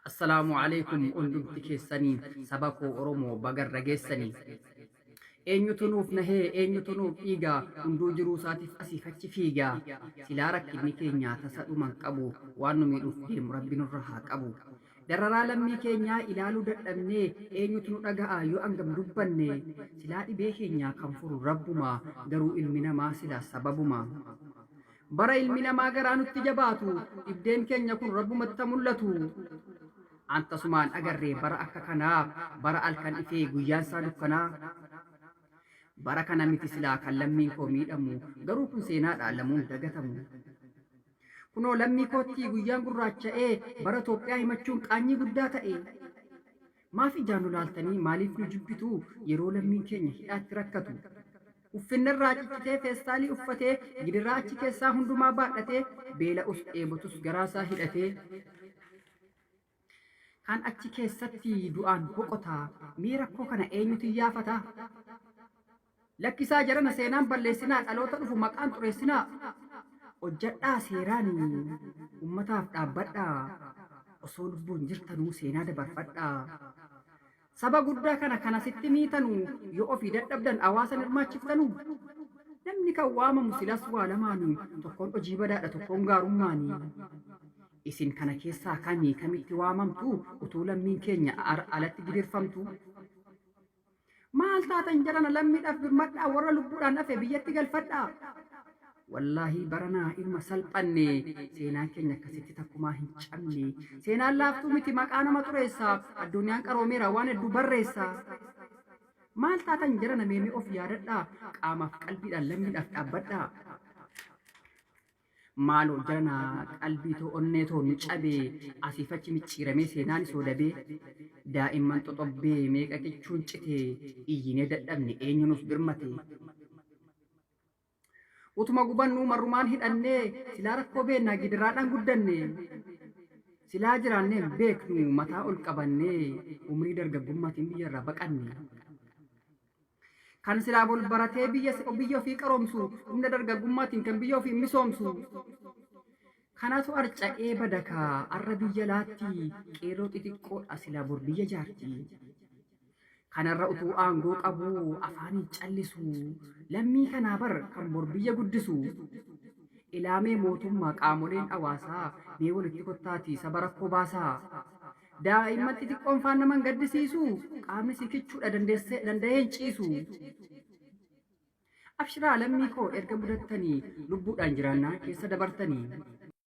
Assalaamu alaikum undumti keessanii saba koo Oromoo bagarra geessanii. Eenyutu nuuf nahee eenyutu nuuf dhiigaa hunduu jiruu isaatiif asiif achi fiigaa. Silaa rakkinni keenya tasa dhuman qabu waan nu miidhuuf deemu rabbi nurra haa qabu. Dararaa lammii keenyaa ilaaluu dadhabnee eenyutu nu dhaga'a yoo angam dubbanne. Silaa dhibee keenyaa kan furu rabbuma garuu ilmi namaa silaa sababuma. Bara ilmi namaa garaa nutti jabaatu dhibdeen keenya kun rabbumatti mul'atu. Antasumaan agarree bara akka kanaa bara alkan ifee guyyaan isaa dukkanaa. Bara kana miti silaa kan lammiin koo miidhamu garuu kun seenaadha lamuun dagatamu. Kunoo lammii kootti guyyaan gurraacha'ee bara Itoophiyaa himachuun qaanyii guddaa ta'e. Maaf ijaan nu laaltanii maaliif nu jibbitu yeroo lammiin keenya hidhaatti rakkatu. Uffinnarraa ciccitee feestaalii uffatee gidiraa achi keessaa hundumaa baadhatee beela'us dheebotus garaasaa hidhatee. Kan achi keessatti du'aan boqotaa mee rakkoo kana eenyutu iyyaafata? Lakkisaa jarana seenaan balleessinaa dhaloota dhufu maqaan xureessinaa. Hojjadhaa seeraan ummataaf dhaabbadhaa osoo lubbuun jirtanuu seenaa dabarfadhaa. Saba guddaa kana sitti miitanu yoo ofii dadhabdan hawaasan hirmaachiftanu. Namni kan waamamu silas waa lamaanii tokkoon hojii badaadha tokkoon gaarummaanii. Isin kana keessaa kamitti waamamtu utuu lammiin keenya alatti gidirfamtu. Maal taatan jarana lammiidhaaf birmadhaa warra lubbuudhaan hafe biyyatti galfadhaa. Wallaahi baranaa ilma salphanne seenaan keenya akkasitti takkumaa hin cabne. Seenaan laaftuu miti maqaa nama xureessaa addunyaan qaroomeera waan hedduu barreessaa. Maal taatan jarana meemee of yaadadhaa qaamaaf qalbiidhaan lammiidhaaf dhaabbadhaa. Maaloo jarana qalbii too onnee too nu cabee asiif achi micciiramee seenaan isoo dabee daa'imman xoxobbee meeqa qichuun citee iyyinee dadhabne eenyu nuuf birmate. Utuma gubannuu marrumaan hidhannee silaa rakkoo beennaa gidiraadhaan guddanne. Silaa jiraanneen beeknu mataa ol qabannee umrii dargaggummaatiin biyyarraa baqanne. Kan silaa bol baratee biyya ofii qaroomsu humna dargaggummaatiin kan biyya ofii misoomsu. Kanatu arca'ee badakaa arra biyya laatti qeerroo xixiqqoodha silaa bor biyya jaarti. Kanarra utuu aangoo qabu afaaniin callisu lammii kanaa bar kan bor biyya guddisu. Ilaamee mootummaa qaamoleen hawaasaa mee walitti kottaatii saba rakkoo baasaa. Daa'imman xixiqqoon faan naman gaddisiisu qaamni sikichuudha danda'ee hin ciisu. Abshiraa lammii koo erga mudattanii lubbuudhaan jiraannaa keessa dabartanii.